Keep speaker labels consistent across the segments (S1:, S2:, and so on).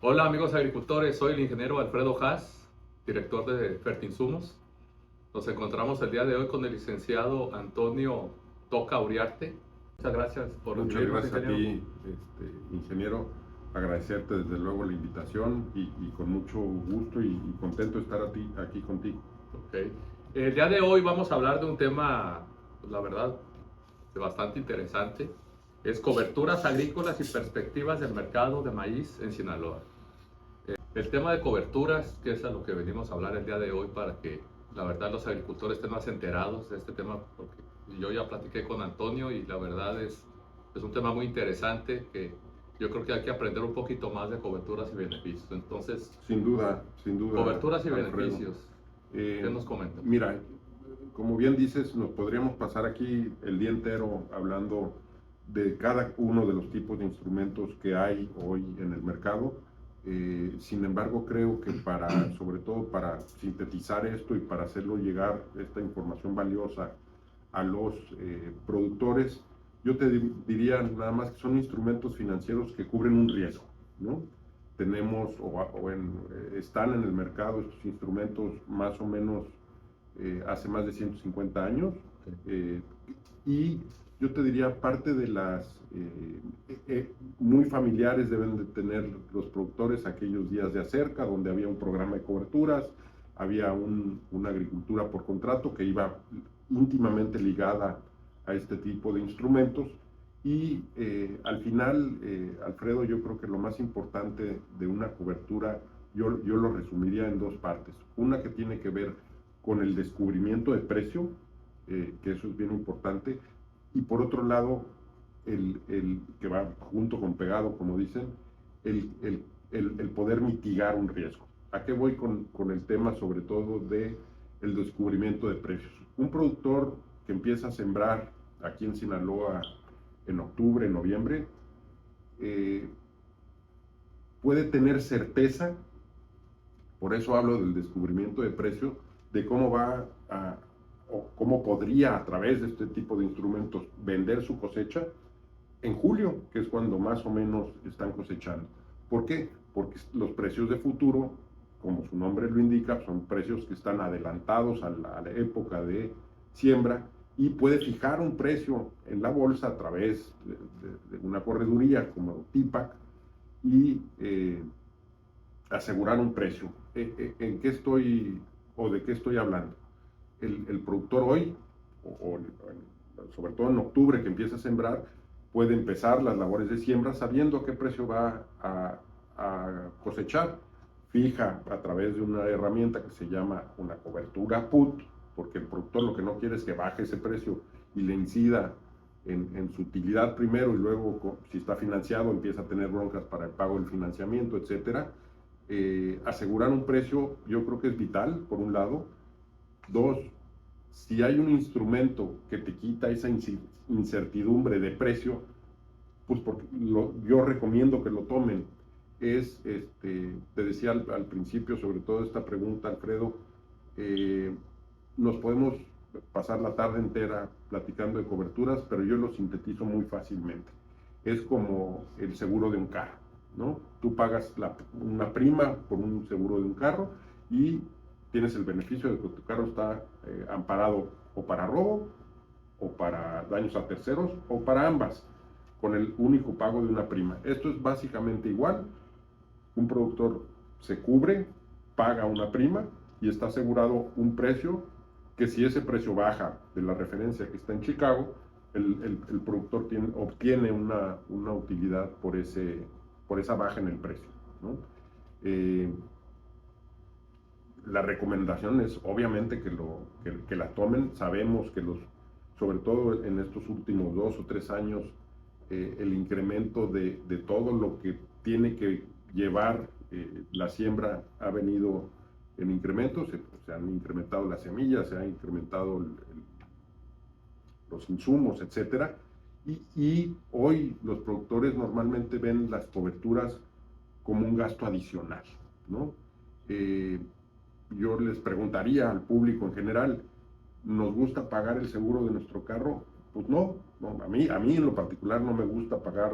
S1: Hola amigos agricultores, soy el ingeniero Alfredo Haas, director de Fertinsumos. Nos encontramos el día de hoy con el licenciado Antonio Toca Uriarte. Muchas gracias por
S2: Muchas
S1: recibirnos,
S2: gracias a
S1: ingeniero.
S2: ti, ingeniero. Agradecerte desde luego la invitación y con mucho gusto y contento de estar aquí contigo.
S1: Ok. El día de hoy vamos a hablar de un tema, pues, la verdad, bastante interesante. Es coberturas agrícolas y perspectivas del mercado de maíz en Sinaloa. El tema de coberturas, que es a lo que venimos a hablar el día de hoy para que la verdad los agricultores estén más enterados de este tema, porque yo ya platiqué con Antonio y la verdad es un tema muy interesante que yo creo que hay que aprender un poquito más de coberturas y beneficios. Entonces,
S2: Sin duda,
S1: coberturas y
S2: Alfredo.
S1: beneficios, ¿qué
S2: Eh,
S1: nos comentas?
S2: Mira, como bien dices, nos podríamos pasar aquí el día entero hablando de cada uno de los tipos de instrumentos que hay hoy en el mercado. Sin embargo, creo que sobre todo para sintetizar esto y para hacerlo llegar esta información valiosa a los productores, yo te diría nada más que son instrumentos financieros que cubren un riesgo, ¿no? Tenemos están en el mercado estos instrumentos más o menos hace más de 150 años. eh, y yo te diría parte de las muy familiares deben de tener los productores aquellos días de acerca, donde había un programa de coberturas, había una agricultura por contrato que iba íntimamente ligada a este tipo de instrumentos. Y al final, Alfredo, yo creo que lo más importante de una cobertura, yo lo resumiría en dos partes. Una que tiene que ver con el descubrimiento de precio, que eso es bien importante, y por otro lado, el que va junto con pegado, como dicen, el, el, el poder mitigar un riesgo. ¿A qué voy con el tema sobre todo de el descubrimiento de precios? Un productor que empieza a sembrar aquí en Sinaloa en octubre, noviembre, eh, puede tener certeza, por eso hablo del descubrimiento de precios, de cómo va o cómo podría a través de este tipo de instrumentos vender su cosecha en julio, que es cuando más o menos están cosechando. ¿Por qué? Porque los precios de futuro, como su nombre lo indica, son precios que están adelantados a la época de siembra y puede fijar un precio en la bolsa a través de una correduría como TIPAC y asegurar un precio. ¿En qué estoy o de qué estoy hablando? El productor hoy, o sobre todo en octubre que empieza a sembrar, puede empezar las labores de siembra sabiendo a qué precio va a cosechar. Fija a través de una herramienta que se llama una cobertura put, porque el productor lo que no quiere es que baje ese precio y le incida en su utilidad primero y luego, si está financiado, empieza a tener broncas para el pago del financiamiento, etcétera. Asegurar un precio yo creo que es vital, por un lado. Dos, si hay un instrumento que te quita esa incertidumbre de precio, pues yo recomiendo que lo tomen. Te decía al principio sobre todo esta pregunta, Alfredo, eh, nos podemos pasar la tarde entera platicando de coberturas, pero yo lo sintetizo muy fácilmente. Es como el seguro de un carro, ¿no? Tú pagas una prima por un seguro de un carro y tienes el beneficio de que tu carro está amparado o para robo o para daños a terceros o para ambas, con el único pago de una prima. Esto es básicamente igual. Un productor se cubre, paga una prima y está asegurado un precio que si ese precio baja de la referencia que está en Chicago, el productor obtiene una utilidad por esa baja en el precio, ¿no? Eh, la recomendación es obviamente que la tomen. Sabemos que sobre todo en estos últimos 2 o 3 años, el incremento de todo lo que tiene que llevar la siembra ha venido en incremento. Se han incrementado las semillas, se han incrementado los insumos, etcétera. Y hoy los productores normalmente ven las coberturas como un gasto adicional, ¿no? Yo les preguntaría al público en general, ¿nos gusta pagar el seguro de nuestro carro? Pues no, a mí en lo particular no me gusta pagar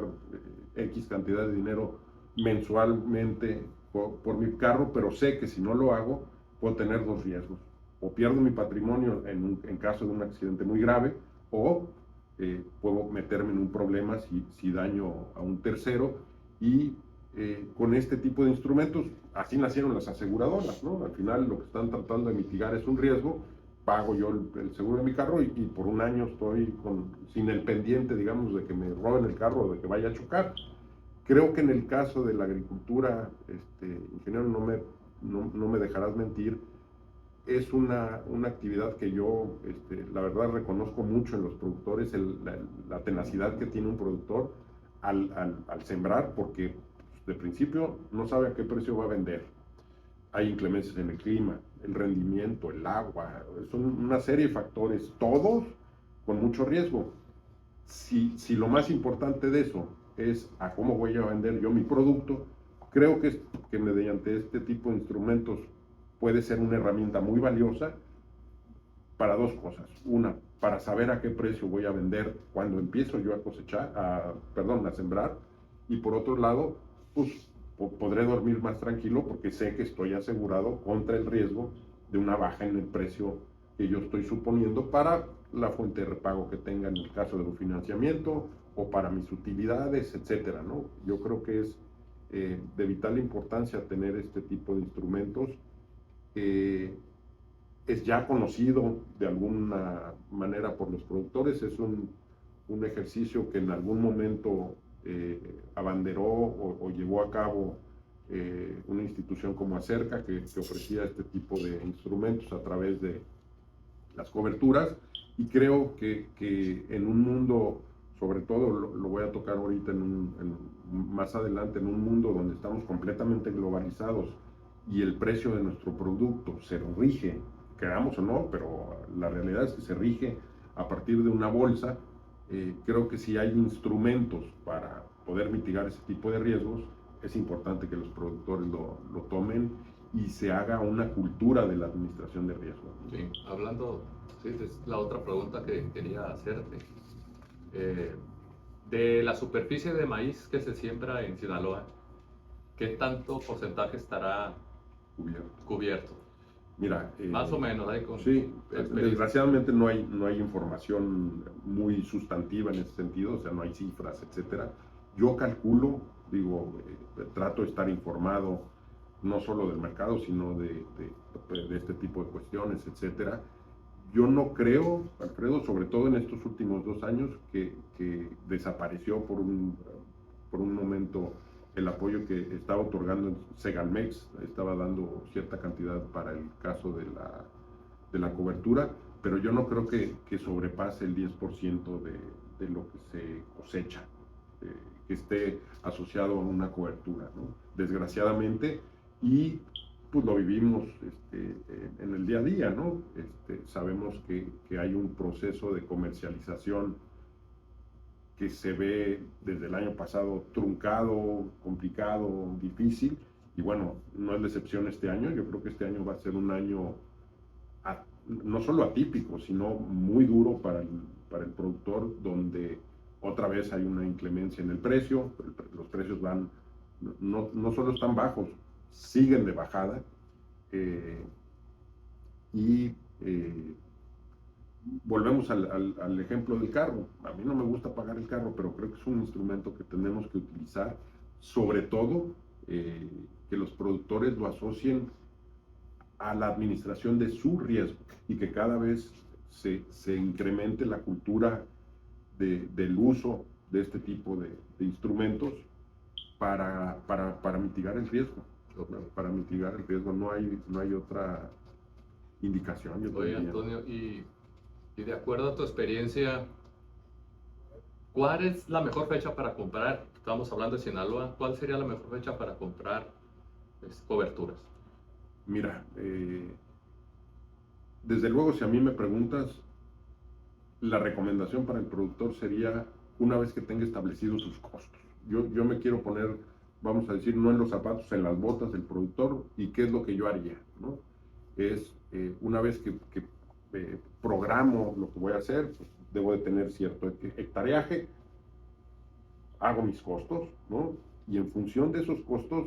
S2: X cantidad de dinero mensualmente por mi carro, pero sé que si no lo hago, puedo tener dos riesgos. O pierdo mi patrimonio en caso de un accidente muy grave, o puedo meterme en un problema si daño a un tercero. Y con este tipo de instrumentos, así nacieron las aseguradoras, ¿no? Al final lo que están tratando de mitigar es un riesgo. Pago yo el seguro de mi carro y por un año estoy sin el pendiente, digamos, de que me roben el carro o de que vaya a chocar. Creo que en el caso de la agricultura, ingeniero, no me dejarás mentir, es una actividad que yo, la verdad, reconozco mucho en los productores, la tenacidad que tiene un productor al sembrar, porque de principio no sabe a qué precio va a vender. Hay inclemencias en el clima, el rendimiento, el agua, son una serie de factores, todos con mucho riesgo. Si lo más importante de eso es a cómo voy a vender yo mi producto, creo que mediante este tipo de instrumentos puede ser una herramienta muy valiosa para dos cosas. Una, para saber a qué precio voy a vender cuando empiezo yo a cosechar, a sembrar. Y por otro lado, pues podré dormir más tranquilo porque sé que estoy asegurado contra el riesgo de una baja en el precio que yo estoy suponiendo para la fuente de repago que tenga en el caso de un financiamiento o para mis utilidades, etcétera, ¿no? Yo creo que es de vital importancia tener este tipo de instrumentos. Es ya conocido de alguna manera por los productores, es un ejercicio que en algún momento abanderó o llevó a cabo una institución como Acerca, que ofrecía este tipo de instrumentos a través de las coberturas, y creo que en un mundo, sobre todo lo voy a tocar ahorita más adelante, en un mundo donde estamos completamente globalizados y el precio de nuestro producto se rige, queramos o no, pero la realidad es que se rige a partir de una bolsa. Creo que si hay instrumentos para poder mitigar ese tipo de riesgos, es importante que los productores lo tomen y se haga una cultura de la administración de riesgo.
S1: Sí, hablando, sí, es la otra pregunta que quería hacerte. De la superficie de maíz que se siembra en Sinaloa, ¿qué tanto porcentaje estará cubierto?
S2: Mira,
S1: más o menos,
S2: sí, desgraciadamente no hay información muy sustantiva en ese sentido, o sea, no hay cifras, etcétera. Yo calculo, digo, trato de estar informado no solo del mercado, sino de este tipo de cuestiones, etcétera. Yo no creo, Alfredo, sobre todo en estos últimos 2 años, que desapareció por un momento el apoyo que estaba otorgando Segalmex, estaba dando cierta cantidad para el caso de la cobertura, pero yo no creo que sobrepase el 10% de lo que se cosecha, que esté asociado a una cobertura, ¿no? Desgraciadamente, y pues lo vivimos en el día a día, ¿no? Sabemos que hay un proceso de comercialización que se ve desde el año pasado truncado, complicado, difícil, y bueno, no es la excepción este año. Yo creo que este año va a ser un año no solo atípico, sino muy duro para el productor, donde otra vez hay una inclemencia en el precio, los precios no solo están bajos, siguen de bajada, y volvemos al ejemplo del carro. A mí no me gusta pagar el carro, pero creo que es un instrumento que tenemos que utilizar, sobre todo que los productores lo asocien a la administración de su riesgo y que cada vez se incremente la cultura del uso de este tipo de instrumentos para mitigar el riesgo. Para mitigar el riesgo no hay otra indicación.
S1: Oye, Antonio, y de acuerdo a tu experiencia, ¿cuál es la mejor fecha para comprar? Estamos hablando de Sinaloa. ¿Cuál sería la mejor fecha para comprar coberturas?
S2: Mira, desde luego, si a mí me preguntas, la recomendación para el productor sería una vez que tenga establecidos sus costos. Yo me quiero poner, vamos a decir, no en los zapatos, en las botas del productor, y qué es lo que yo haría, ¿no? Es una vez que programo lo que voy a hacer, pues debo de tener cierto hectareaje, hago mis costos, ¿no? y en función de esos costos,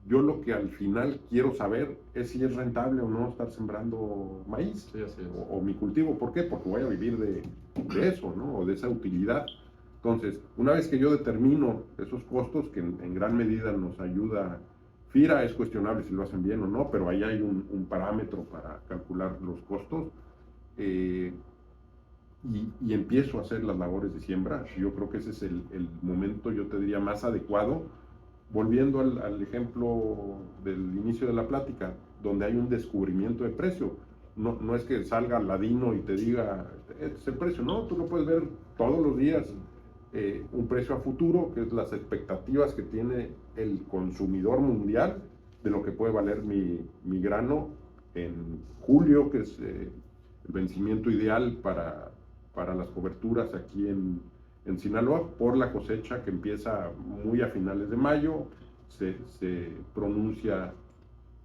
S2: yo lo que al final quiero saber es si es rentable o no estar sembrando maíz,
S1: Sí, así es.
S2: o mi cultivo. ¿Por qué? Porque voy a vivir de eso, ¿no? O de esa utilidad. Entonces, una vez que yo determino esos costos, que en gran medida nos ayuda FIRA, es cuestionable si lo hacen bien o no, pero ahí hay un parámetro para calcular los costos, y empiezo a hacer las labores de siembra. Yo creo que ese es el momento, yo te diría, más adecuado. Volviendo al ejemplo del inicio de la plática, donde hay un descubrimiento de precio. No es que salga Ladino y te diga, este es el precio, no, tú lo puedes ver todos los días, un precio a futuro, que es las expectativas que tiene el consumidor mundial de lo que puede valer mi grano en julio, que es el vencimiento ideal para las coberturas aquí en Sinaloa, por la cosecha que empieza muy a finales de mayo, se pronuncia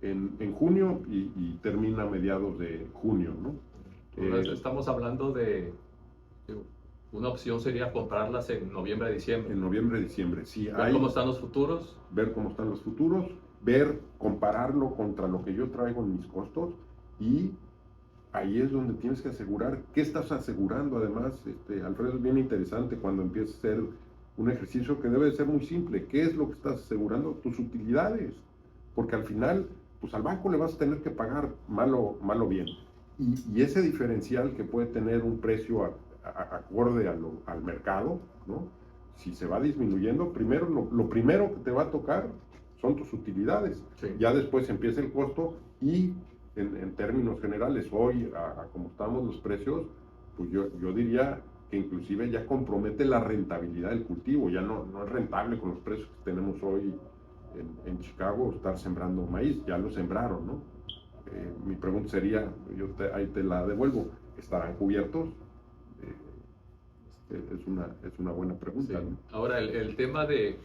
S2: en junio y termina a mediados de junio, ¿no?
S1: Estamos hablando de una opción sería comprarlas en noviembre, diciembre.
S2: En noviembre, diciembre, sí.
S1: Ver cómo están los futuros.
S2: Ver cómo están los futuros, compararlo contra lo que yo traigo en mis costos, y ahí es donde tienes que asegurar. ¿Qué estás asegurando? Además, Alfredo, es bien interesante cuando empieza a ser un ejercicio que debe de ser muy simple. ¿Qué es lo que estás asegurando? Tus utilidades. Porque al final, pues al banco le vas a tener que pagar mal o bien. Y ese diferencial que puede tener un precio acorde al mercado, ¿no? Si se va disminuyendo, primero lo primero que te va a tocar son tus utilidades.
S1: Sí.
S2: Ya después empieza el costo, y en términos generales, hoy, a como estamos los precios, pues yo diría que inclusive ya compromete la rentabilidad del cultivo. Ya no es rentable con los precios que tenemos hoy en Chicago estar sembrando maíz. Ya lo sembraron, ¿no? Mi pregunta sería, ahí te la devuelvo, ¿estarán cubiertos? Es una buena pregunta,
S1: Sí.
S2: ¿no?
S1: Ahora, el tema de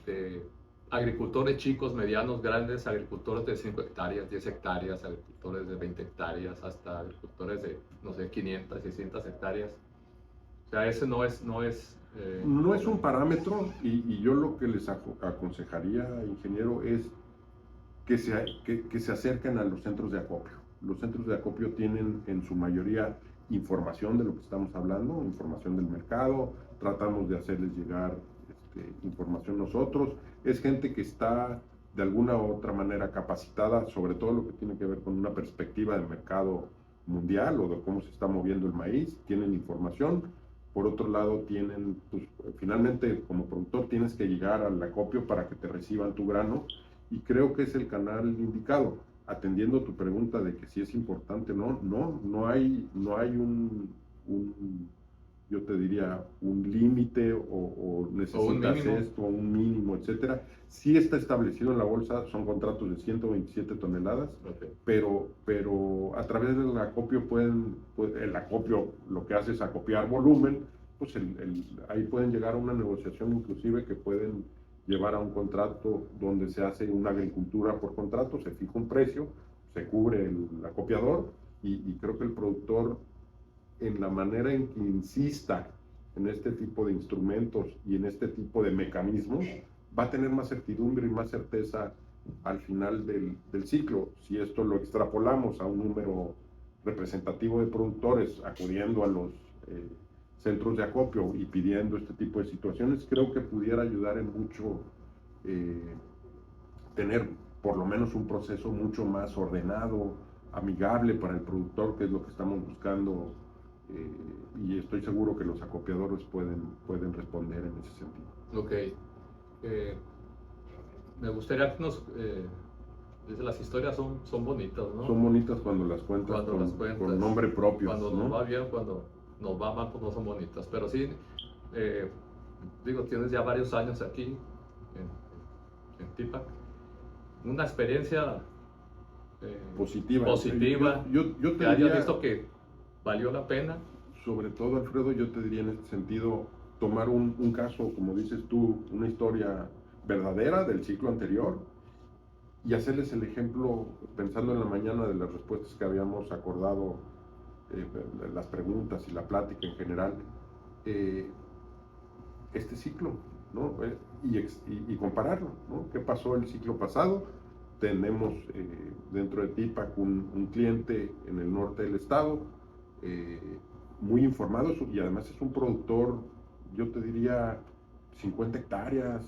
S1: agricultores chicos, medianos, grandes, agricultores de 5 hectáreas, 10 hectáreas, agricultores de 20 hectáreas, hasta agricultores de, no sé, 500, 600 hectáreas. O sea, ese no es
S2: un parámetro, y yo lo que les aconsejaría, ingeniero, es que se acerquen a los centros de acopio. Los centros de acopio tienen en su mayoría información de lo que estamos hablando, información del mercado, tratamos de hacerles llegar información nosotros. Es gente que está de alguna u otra manera capacitada, sobre todo lo que tiene que ver con una perspectiva de mercado mundial o de cómo se está moviendo el maíz, tienen información. Por otro lado, pues, finalmente como productor tienes que llegar al acopio para que te reciban tu grano, y creo que es el canal indicado. Atendiendo tu pregunta de que si es importante, no hay yo te diría, un límite o necesitas esto, un mínimo, etcétera. Sí está establecido en la bolsa, son contratos de 127 toneladas,
S1: okay.
S2: pero a través del acopio el acopio lo que hace es acopiar volumen, pues ahí pueden llegar a una negociación inclusive que pueden llevar a un contrato donde se hace una agricultura por contrato, se fija un precio, se cubre el acopiador, y creo que el productor, en la manera en que insista en este tipo de instrumentos y en este tipo de mecanismos, va a tener más certidumbre y más certeza al final del ciclo. Si esto lo extrapolamos a un número representativo de productores acudiendo a los centros de acopio y pidiendo este tipo de situaciones, creo que pudiera ayudar en mucho tener por lo menos un proceso mucho más ordenado, amigable para el productor, que es lo que estamos buscando, y estoy seguro que los acopiadores pueden responder en ese sentido.
S1: Ok. Me gustaría que las historias son bonitas, ¿no?
S2: Son bonitas cuando las cuentas con nombre propio.
S1: Cuando nos va bien, cuando nos va mal, pues no son bonitas. Pero sí, tienes ya varios años aquí en Tipac. Una experiencia
S2: positiva.
S1: Yo te diría, visto que valió la pena.
S2: Sobre todo, Alfredo, yo te diría en este sentido, tomar un caso, como dices tú, una historia verdadera del ciclo anterior, y hacerles el ejemplo, pensando en la mañana de las respuestas que habíamos acordado, las preguntas y la plática en general. Este ciclo ¿no? Y compararlo, ¿no? ¿Qué pasó el ciclo pasado? Tenemos dentro de TIPAC un cliente en el norte del estado, eh, muy informado, y además es un productor, yo te diría 50 hectáreas,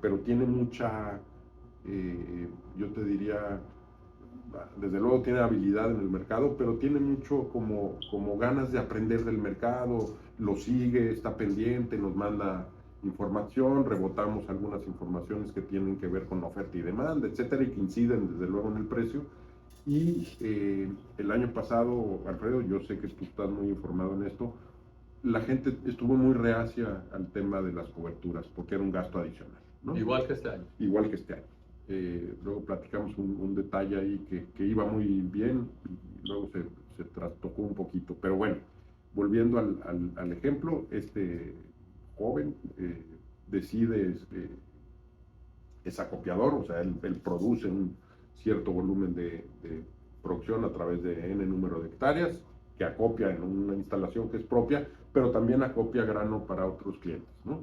S2: pero tiene mucha, yo te diría, desde luego tiene habilidad en el mercado, pero tiene mucho como ganas de aprender del mercado, lo sigue, está pendiente, nos manda información, rebotamos algunas informaciones que tienen que ver con oferta y demanda, etcétera, y que inciden desde luego en el precio. Y el año pasado, Alfredo, yo sé que tú estás muy informado en esto, la gente estuvo muy reacia al tema de las coberturas porque era un gasto adicional, ¿no?
S1: Igual que este año.
S2: Igual que este año. Luego platicamos un detalle ahí que iba muy bien y luego se trastocó un poquito. Pero bueno, volviendo al ejemplo, este joven decide, es acopiador, o sea, él produce un cierto volumen de producción a través de N número de hectáreas, que acopia en una instalación que es propia, pero también acopia grano para otros clientes, ¿no?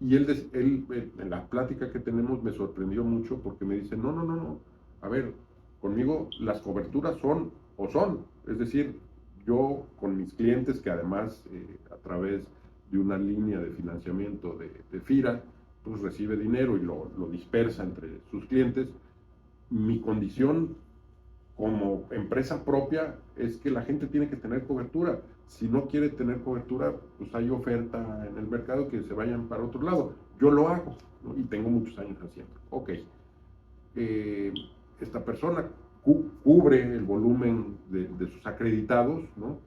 S2: Y él, en la plática que tenemos, me sorprendió mucho porque me dice, no, no, no, no, a ver, conmigo las coberturas son o son, es decir, yo con mis clientes, que además a través de una línea de financiamiento de FIRA, pues recibe dinero y lo dispersa entre sus clientes, mi condición como empresa propia es que la gente tiene que tener cobertura. Si no quiere tener cobertura, pues hay oferta en el mercado que se vayan para otro lado. Yo lo hago, ¿no? Y tengo muchos años haciendo. Ok, esta persona cubre el volumen de sus acreditados, ¿no?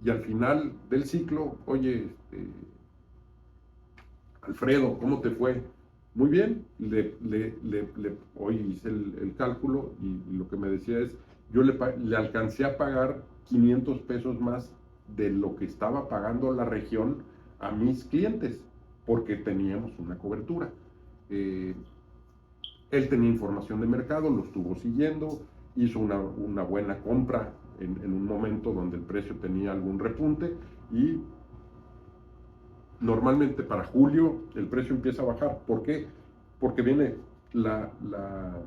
S2: Y al final del ciclo, oye, Alfredo, ¿cómo te fue? Muy bien, hoy hice el cálculo y lo que me decía es, yo le alcancé a pagar 500 pesos más de lo que estaba pagando la región a mis clientes, porque teníamos una cobertura. Eh, Él tenía información de mercado, lo estuvo siguiendo, hizo una buena compra en un momento donde el precio tenía algún repunte y normalmente para julio el precio empieza a bajar. ¿Por qué? Porque viene la, la,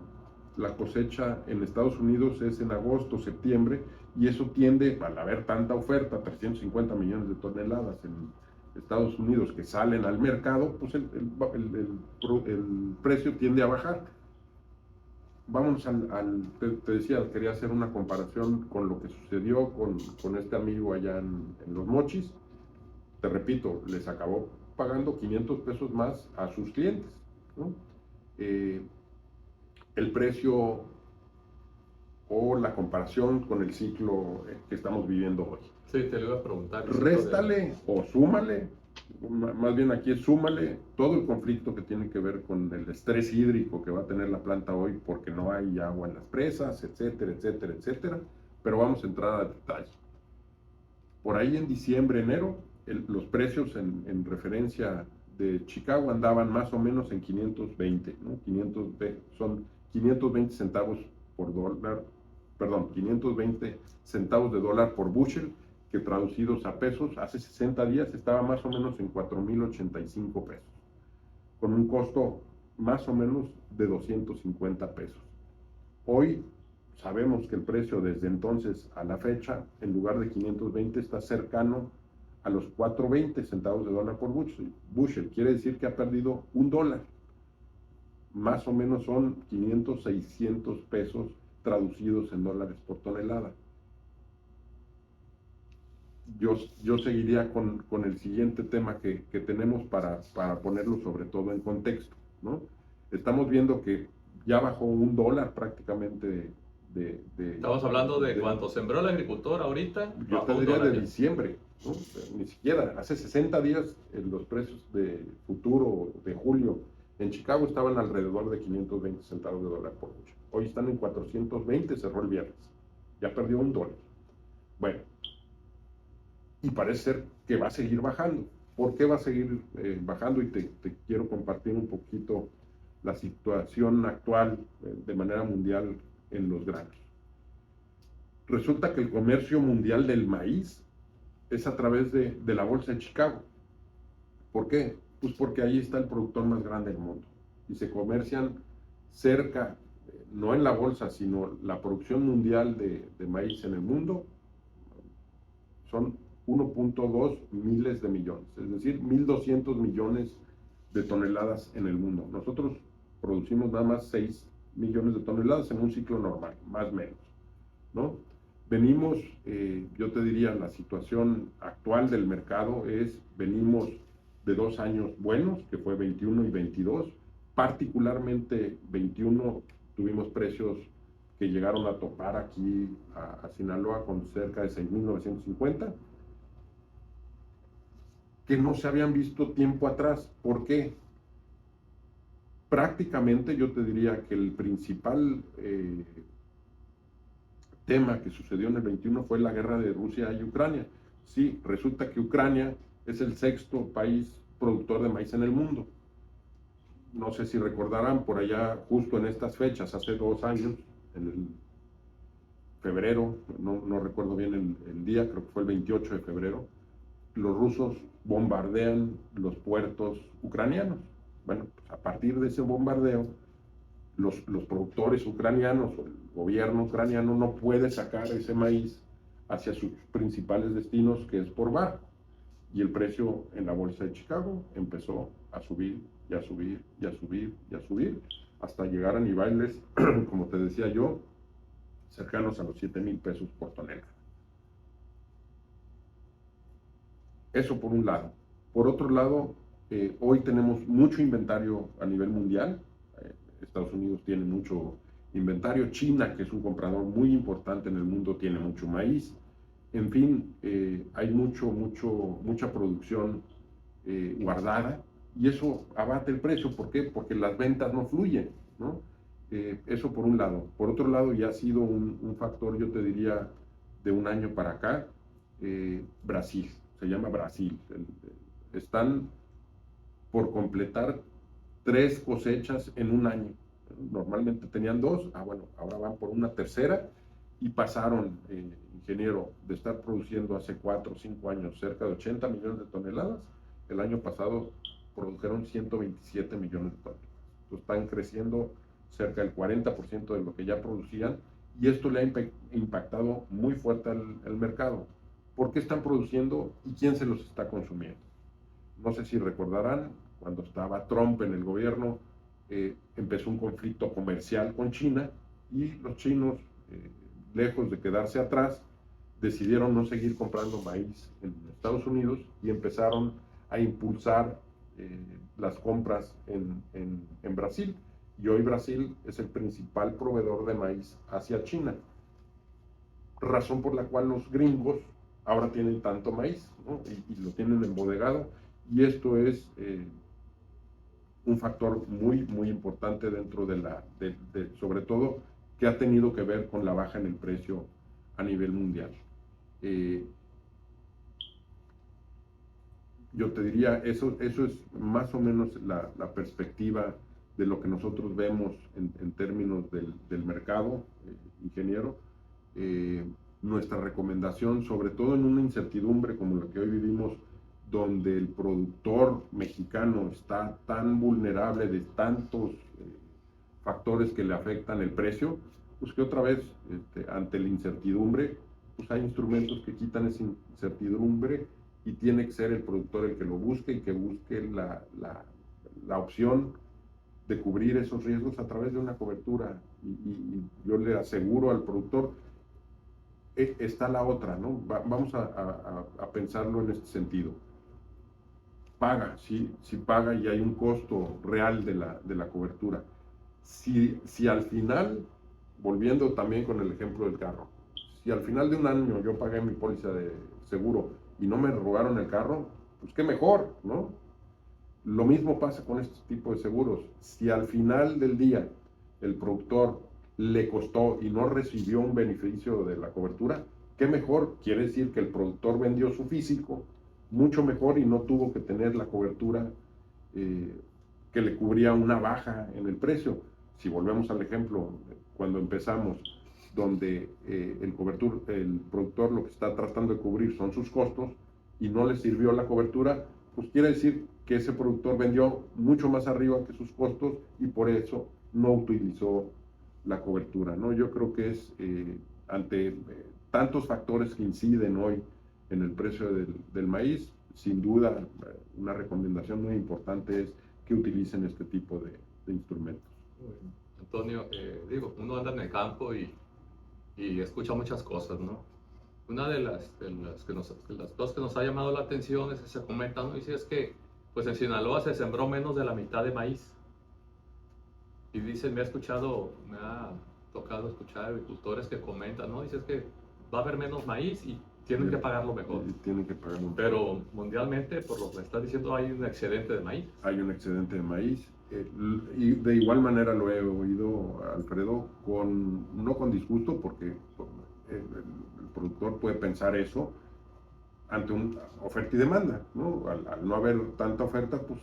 S2: la cosecha en Estados Unidos es en agosto, septiembre, y eso tiende, al haber tanta oferta, 350 millones de toneladas en Estados Unidos que salen al mercado, pues el precio tiende a bajar. Vamos te decía, quería hacer una comparación con lo que sucedió con este amigo allá en Los Mochis. Te repito, les acabó pagando 500 pesos más a sus clientes, ¿no? El precio o la comparación con el ciclo que estamos viviendo hoy.
S1: Sí, te lo iba a preguntar.
S2: Réstale o súmale, más bien aquí es súmale todo el conflicto que tiene que ver con el estrés hídrico que va a tener la planta hoy porque no hay agua en las presas, etcétera, etcétera, etcétera. Pero vamos a entrar a detalle. Por ahí en diciembre, enero, los precios en referencia de Chicago andaban más o menos en 520, ¿no? Son 520 centavos por dólar, perdón, 520 centavos de dólar por bushel, que traducidos a pesos, hace 60 días estaba más o menos en 4,085 pesos, con un costo más o menos de 250 pesos. Hoy sabemos que el precio desde entonces a la fecha, en lugar de 520, está cercano a los 4,20 centavos de dólar por bushel. Quiere decir que ha perdido $1. Más o menos son 500, 600 pesos traducidos en dólares por tonelada. Yo seguiría con el siguiente tema que tenemos para ponerlo sobre todo en contexto, ¿no? Estamos viendo que ya bajó $1 prácticamente
S1: Estamos hablando de cuánto sembró el agricultor ahorita.
S2: Yo te diría de diciembre, ¿no? Ni siquiera, hace 60 días los precios de futuro de julio en Chicago estaban alrededor de 520 centavos de dólar por bushel. Hoy están en 420, cerró el viernes. Ya perdió $1. Bueno, y parece ser que va a seguir bajando. ¿Por qué va a seguir bajando? Y te quiero compartir un poquito la situación actual de manera mundial en los granos. Resulta que el comercio mundial del maíz es a través de la bolsa de Chicago. ¿Por qué? Pues porque ahí está el productor más grande del mundo y se comercian cerca, no en la bolsa, sino la producción mundial de maíz en el mundo son 1.2 miles de millones, es decir, 1.200 millones de toneladas en el mundo. Nosotros producimos nada más 6 millones de toneladas en un ciclo normal, más o menos, ¿no? Venimos, yo te diría, la situación actual del mercado venimos de 2 años buenos, que fue 21 y 22, particularmente 21 tuvimos precios que llegaron a topar aquí a Sinaloa con cerca de 6.950, que no se habían visto tiempo atrás. ¿Por qué? Prácticamente yo te diría que el principal tema que sucedió en el 21 fue la guerra de Rusia y Ucrania. Sí, resulta que Ucrania es el 6.º país productor de maíz en el mundo. No sé si recordarán, por allá, justo en estas fechas, hace 2 años, en el febrero, no recuerdo bien el día, creo que fue el 28 de febrero, los rusos bombardean los puertos ucranianos. Bueno, pues a partir de ese bombardeo, los productores ucranianos o el gobierno ucraniano no puede sacar ese maíz hacia sus principales destinos, que es por barco. Y el precio en la bolsa de Chicago empezó a subir y a subir y a subir y a subir, hasta llegar a niveles, como te decía yo, cercanos a los 7,000 pesos por tonelada. Eso por un lado. Por otro lado, hoy tenemos mucho inventario a nivel mundial. Estados Unidos tiene mucho inventario. China, que es un comprador muy importante en el mundo, tiene mucho maíz. En fin, hay mucha producción guardada, y eso abate el precio. ¿Por qué? Porque las ventas no fluyen, ¿no? Eso por un lado. Por otro lado, ya ha sido un factor, yo te diría, de un año para acá, Brasil. Se llama Brasil. Están por completar 3 cosechas en un año. Normalmente tenían 2, bueno, ahora van por una tercera, y pasaron, ingeniero, de estar produciendo hace 4 o 5 años cerca de 80 millones de toneladas, el año pasado produjeron 127 millones de toneladas. Entonces, están creciendo cerca del 40% de lo que ya producían, y esto le ha impactado muy fuerte al mercado. ¿Por qué están produciendo y quién se los está consumiendo? No sé si recordarán, cuando estaba Trump en el gobierno, empezó un conflicto comercial con China, y los chinos, lejos de quedarse atrás, decidieron no seguir comprando maíz en Estados Unidos y empezaron a impulsar las compras en Brasil. Y hoy Brasil es el principal proveedor de maíz hacia China, razón por la cual los gringos ahora tienen tanto maíz, ¿no? y lo tienen embodegado, y esto es un factor muy, muy importante dentro sobre todo, que ha tenido que ver con la baja en el precio a nivel mundial. Yo te diría, eso es más o menos la perspectiva de lo que nosotros vemos en términos del mercado, ingeniero. Nuestra recomendación, sobre todo en una incertidumbre como la que hoy vivimos, donde el productor mexicano está tan vulnerable de tantos factores que le afectan el precio, pues que otra vez, ante la incertidumbre, pues hay instrumentos que quitan esa incertidumbre, y tiene que ser el productor el que lo busque, y que busque la opción de cubrir esos riesgos a través de una cobertura. Y yo le aseguro al productor, está la otra, ¿no? Vamos a pensarlo en este sentido. Paga, sí paga, y hay un costo real de la cobertura. Si al final, volviendo también con el ejemplo del carro, si al final de un año yo pagué mi póliza de seguro y no me robaron el carro, pues qué mejor, ¿no? Lo mismo pasa con este tipo de seguros. Si al final del día el productor le costó y no recibió un beneficio de la cobertura, qué mejor. Quiere decir que el productor vendió su físico mucho mejor y no tuvo que tener la cobertura que le cubría una baja en el precio. Si volvemos al ejemplo, cuando empezamos, donde el productor lo que está tratando de cubrir son sus costos y no le sirvió la cobertura, pues quiere decir que ese productor vendió mucho más arriba que sus costos y por eso no utilizó la cobertura, ¿no? Yo creo que es ante tantos factores que inciden hoy en el precio del maíz, sin duda una recomendación muy importante es que utilicen este tipo de instrumentos.
S1: Antonio, digo, uno anda en el campo y escucha muchas cosas, ¿no? Una de las cosas que nos ha llamado la atención es que se comenta, ¿no? Dice es que pues en Sinaloa se sembró menos de la mitad de maíz. Y dicen, me ha tocado escuchar agricultores que comentan, ¿no? Dice es que va a haber menos maíz y tienen que pagarlo mejor.
S2: Tienen que pagarlo.
S1: Pero mundialmente, por lo que me estás diciendo, hay un excedente de maíz.
S2: Hay un excedente de maíz. Y de igual manera lo he oído, Alfredo, no con disgusto, porque el productor puede pensar eso ante una oferta y demanda, ¿no? Al no haber tanta oferta, pues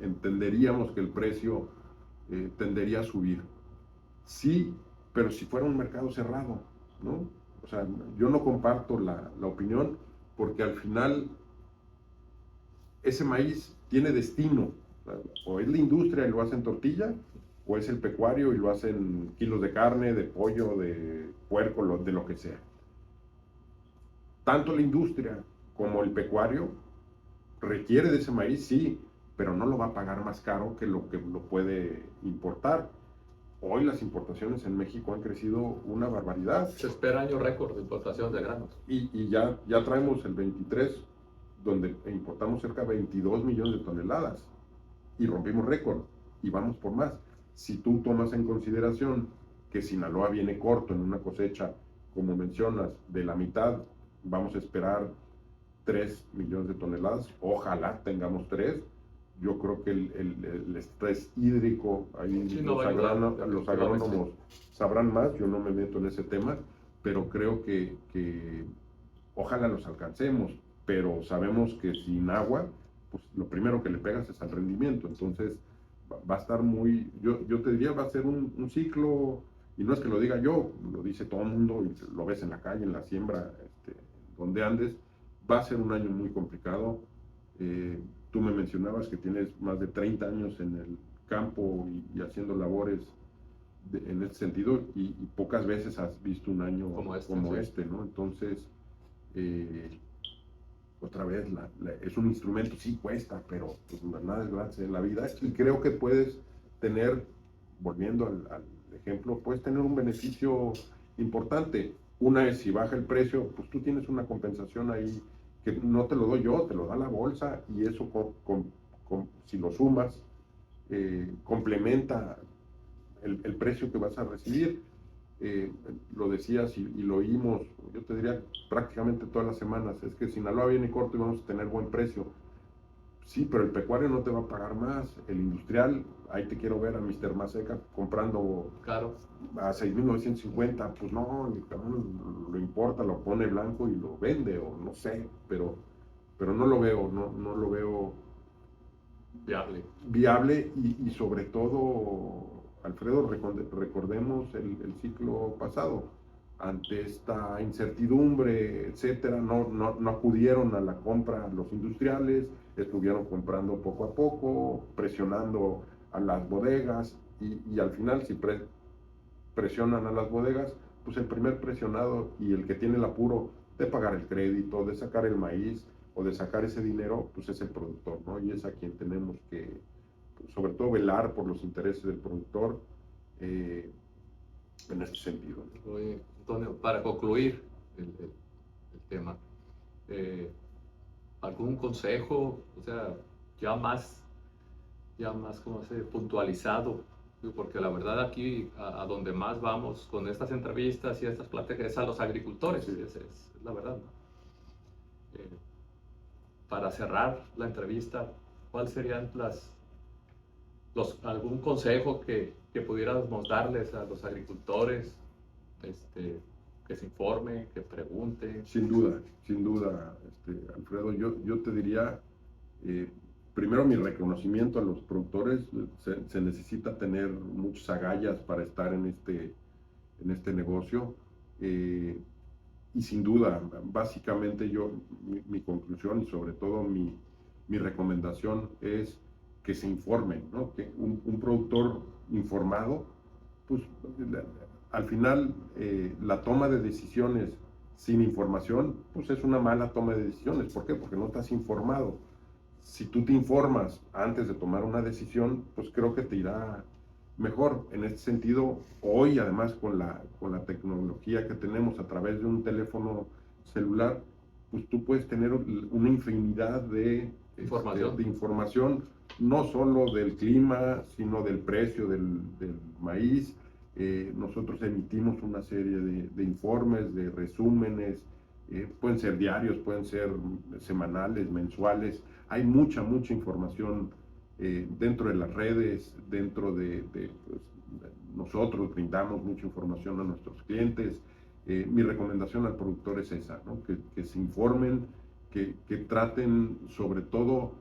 S2: entenderíamos que el precio tendería a subir. Sí, pero si fuera un mercado cerrado, ¿no? O sea, yo no comparto la opinión, porque al final ese maíz tiene destino. O es la industria y lo hacen tortilla, o es el pecuario y lo hacen kilos de carne, de pollo, de puerco, de lo que sea. Tanto la industria como el pecuario requiere de ese maíz, sí, pero no lo va a pagar más caro que lo puede importar. Hoy las importaciones en México han crecido una barbaridad.
S1: Se espera año récord de importación de granos.
S2: Y ya traemos el 23, donde importamos cerca de 22 millones de toneladas y rompimos récord y vamos por más. Si tú tomas en consideración que Sinaloa viene corto en una cosecha, como mencionas, de la mitad, vamos a esperar 3 millones de toneladas, ojalá tengamos 3. Yo creo que el estrés hídrico, ahí
S1: Sí,
S2: los agrónomos sabrán más, yo no me meto en ese tema, pero creo que ojalá los alcancemos, pero sabemos que sin agua, pues lo primero que le pegas es al rendimiento, entonces va a estar yo te diría, va a ser un ciclo, y no es que lo diga yo, lo dice todo el mundo, y lo ves en la calle, en la siembra, donde andes, va a ser un año muy complicado. Tú me mencionabas que tienes más de 30 años en el campo y haciendo labores en este sentido, y pocas veces has visto un año como este, ¿no? Entonces, otra vez, es un instrumento, sí cuesta, pero pues, nada es gratis en la vida, y creo que puedes tener, volviendo al ejemplo, puedes tener un beneficio importante. Una es si baja el precio, pues tú tienes una compensación ahí que no te lo doy yo, te lo da la bolsa, y eso si lo sumas, complementa el precio que vas a recibir. Lo decías y lo oímos, yo te diría prácticamente todas las semanas, es que Sinaloa viene corto y vamos a tener buen precio. Sí, pero el pecuario no te va a pagar más, el industrial, ahí te quiero ver a Mr. Maseca comprando a 6,950, pues no, lo importa, lo pone blanco y lo vende, o no sé, pero no lo veo, no lo veo viable y sobre todo, Alfredo, recordemos el ciclo pasado, ante esta incertidumbre, etcétera, no acudieron a la compra los industriales, estuvieron comprando poco a poco, presionando a las bodegas, y al final si presionan a las bodegas, pues el primer presionado y el que tiene el apuro de pagar el crédito, de sacar el maíz o de sacar ese dinero, pues es el productor, ¿no? Y es a quien tenemos que, sobre todo, velar por los intereses del productor en este sentido.
S1: Oye, Antonio, para concluir el tema, ¿algún consejo, o sea, ya más ¿cómo se dice? Puntualizado? Porque la verdad aquí a donde más vamos con estas entrevistas y estas pláticas es a los agricultores, sí. Es la verdad, ¿no? Para cerrar la entrevista, ¿cuáles serían algún consejo que pudiéramos darles a los agricultores, que se informen, que pregunten?
S2: Sin duda, Alfredo, yo te diría, primero mi reconocimiento a los productores. Se necesita tener muchas agallas para estar en este negocio, y sin duda, básicamente mi conclusión y sobre todo mi recomendación es que se informen, ¿no? Que un productor informado, pues al final la toma de decisiones sin información, pues es una mala toma de decisiones. ¿Por qué? Porque no estás informado. Si tú te informas antes de tomar una decisión, pues creo que te irá mejor. En este sentido, hoy además con la tecnología que tenemos a través de un teléfono celular, pues tú puedes tener una infinidad de información, no solo del clima, sino del precio del maíz. Nosotros emitimos una serie de informes, de resúmenes, pueden ser diarios, pueden ser semanales, mensuales. Hay mucha información dentro de las redes, dentro pues, nosotros brindamos mucha información a nuestros clientes. Mi recomendación al productor es esa, ¿no? Que se informen, que traten sobre todo,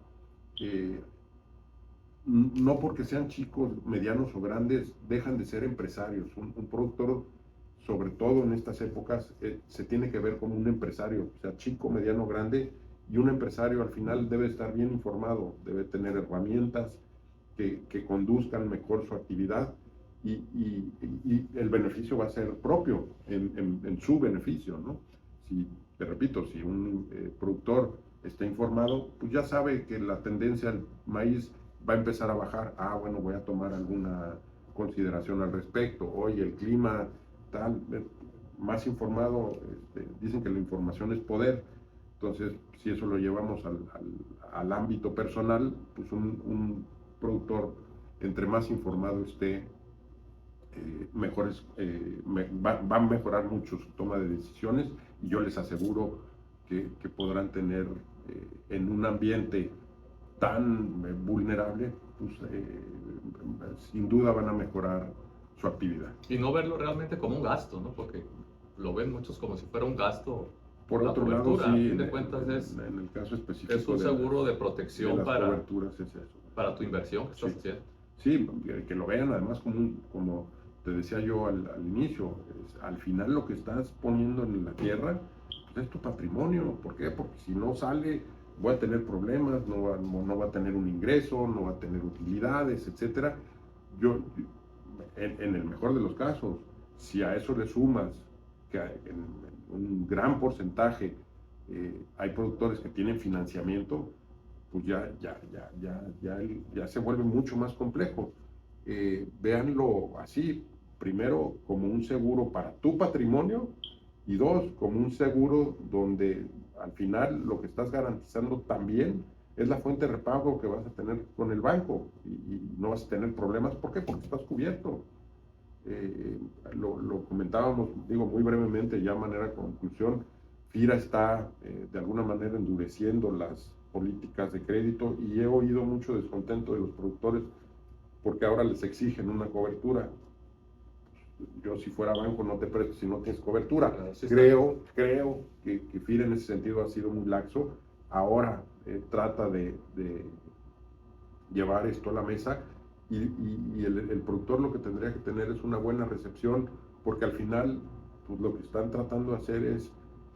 S2: no porque sean chicos, medianos o grandes, dejan de ser empresarios. Un productor, sobre todo en estas épocas, se tiene que ver como un empresario, o sea, chico, mediano, grande, y un empresario al final debe estar bien informado, debe tener herramientas que conduzcan mejor su actividad y el beneficio va a ser propio, en su beneficio, ¿no? Si, te repito, si un productor está informado, pues ya sabe que la tendencia al maíz va a empezar a bajar. Bueno, voy a tomar alguna consideración al respecto. Oye, el clima tal, más informado, dicen que la información es poder. Entonces, si eso lo llevamos al ámbito personal, pues un productor, entre más informado esté, va a mejorar mucho su toma de decisiones, y yo les aseguro que podrán tener en un ambiente tan vulnerable, pues sin duda van a mejorar su actividad.
S1: Y no verlo realmente como un gasto, ¿no? Porque lo ven muchos como si fuera un gasto.
S2: Por
S1: la
S2: otro
S1: cobertura,
S2: lado, sí,
S1: a fin de cuentas
S2: en el caso específico
S1: es un seguro de protección
S2: coberturas es eso.
S1: Para tu inversión que estás haciendo.
S2: Sí, que lo vean además como te decía yo al inicio, al final lo que estás poniendo en la tierra, pues es tu patrimonio. ¿Por qué? Porque si no sale, voy a tener problemas, no va a tener un ingreso, no va a tener utilidades, etcétera. En el mejor de los casos, si a eso le sumas que en un gran porcentaje hay productores que tienen financiamiento, pues ya se vuelve mucho más complejo. Véanlo así, primero como un seguro para tu patrimonio, y dos, como un seguro donde al final lo que estás garantizando también es la fuente de repago que vas a tener con el banco, y no vas a tener problemas. ¿Por qué? Porque estás cubierto. Lo comentábamos, digo muy brevemente, ya de manera conclusión. FIRA está de alguna manera endureciendo las políticas de crédito, y he oído mucho descontento de los productores porque ahora les exigen una cobertura. Yo, si fuera banco, no te presto si no tienes cobertura. Creo que FIRA en ese sentido ha sido muy laxo. Ahora trata de llevar esto a la mesa, y el productor lo que tendría que tener es una buena recepción, porque al final pues, lo que están tratando de hacer es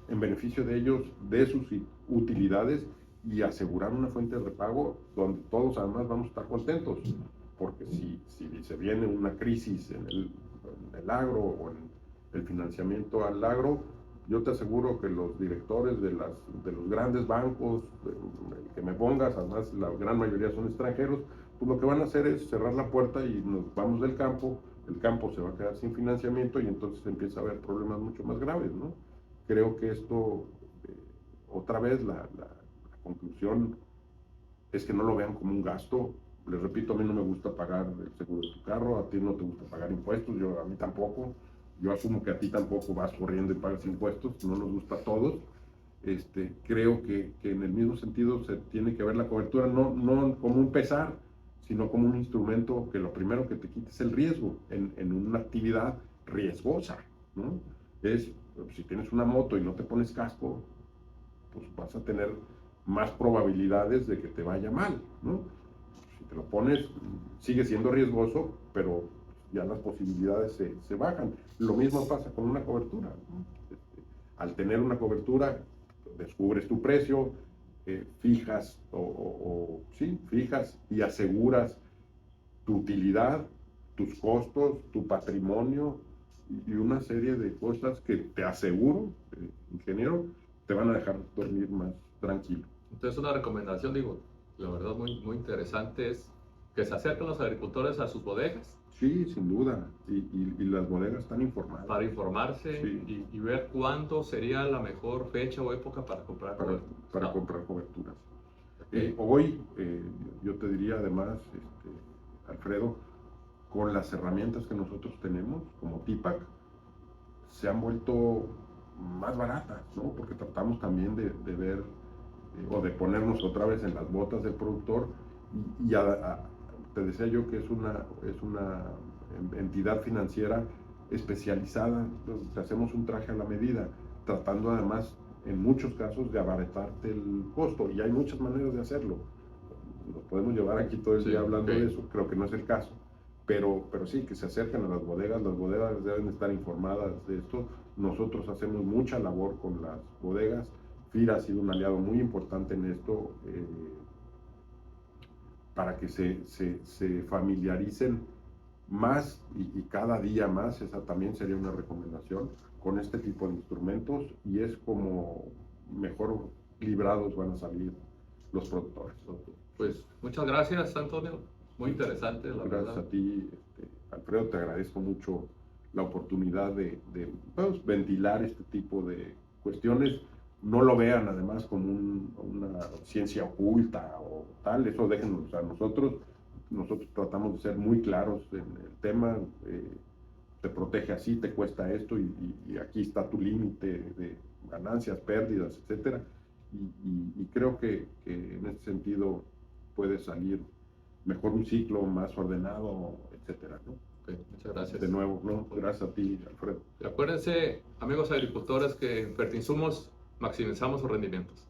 S2: en beneficio de ellos, de sus utilidades, y asegurar una fuente de repago donde todos además vamos a estar contentos. Porque si se viene una crisis en el agro, o en el financiamiento al agro, yo te aseguro que los directores de los grandes bancos, que me pongas, además la gran mayoría son extranjeros, pues lo que van a hacer es cerrar la puerta y nos vamos del campo. El campo se va a quedar sin financiamiento, y entonces empieza a haber problemas mucho más graves, ¿no? Creo que esto, otra vez, la conclusión es que no lo vean como un gasto. Les repito, a mí no me gusta pagar el seguro de tu carro, a ti no te gusta pagar impuestos, a mí tampoco. Yo asumo que a ti tampoco vas corriendo y pagas impuestos, no nos gusta a todos. Creo que en el mismo sentido se tiene que ver la cobertura, no como un pesar, sino como un instrumento que lo primero que te quita es el riesgo en una actividad riesgosa, ¿no? Si tienes una moto y no te pones casco, pues vas a tener más probabilidades de que te vaya mal, ¿no? Si te lo pones, sigue siendo riesgoso, pero ya las posibilidades se bajan. Lo mismo pasa con una cobertura, ¿no? Al tener una cobertura, descubres tu precio, fijas sí, fijas y aseguras tu utilidad, tus costos, tu patrimonio y una serie de cosas que te aseguro, ingeniero, te van a dejar dormir más tranquilo.
S1: Entonces una recomendación, digo, la verdad muy, muy interesante es que se acerquen los agricultores a sus bodegas.
S2: Sí, sin duda. Y las bodegas están informadas.
S1: Para informarse
S2: sí.
S1: y ver cuándo sería la mejor fecha o época para comprar coberturas.
S2: Para comprar coberturas.
S1: Okay.
S2: Hoy, yo te diría además, Alfredo, con las herramientas que nosotros tenemos, como TIPAC, se han vuelto más baratas, ¿no? Porque tratamos también de ver o de ponernos otra vez en las botas del productor y te decía yo que es una entidad financiera especializada. Entonces, hacemos un traje a la medida, tratando además en muchos casos de abaratarte el costo, y hay muchas maneras de hacerlo. Nos podemos llevar aquí todo el día hablando de eso, creo que no es el caso, pero sí, que se acerquen a las bodegas deben estar informadas de esto. Nosotros hacemos mucha labor con las bodegas. FIRA ha sido un aliado muy importante en esto, para que se familiaricen más y cada día más. Esa también sería una recomendación con este tipo de instrumentos, y es como mejor librados van a salir los productores.
S1: Pues muchas gracias, Antonio, muy interesante, la verdad.
S2: Gracias a ti, Alfredo, te agradezco mucho la oportunidad de pues, ventilar este tipo de cuestiones. No lo vean además como una ciencia oculta o tal, eso déjenos a nosotros. Nosotros tratamos de ser muy claros en el tema. Te protege así, te cuesta esto, y aquí está tu límite de ganancias, pérdidas, etcétera. Y creo que en este sentido puede salir mejor un ciclo más ordenado, etcétera, ¿no?
S1: Okay, muchas gracias.
S2: De nuevo, ¿no? Gracias a ti, Alfredo.
S1: Y acuérdense, amigos agricultores, que en Fertinsumos maximizamos sus rendimientos.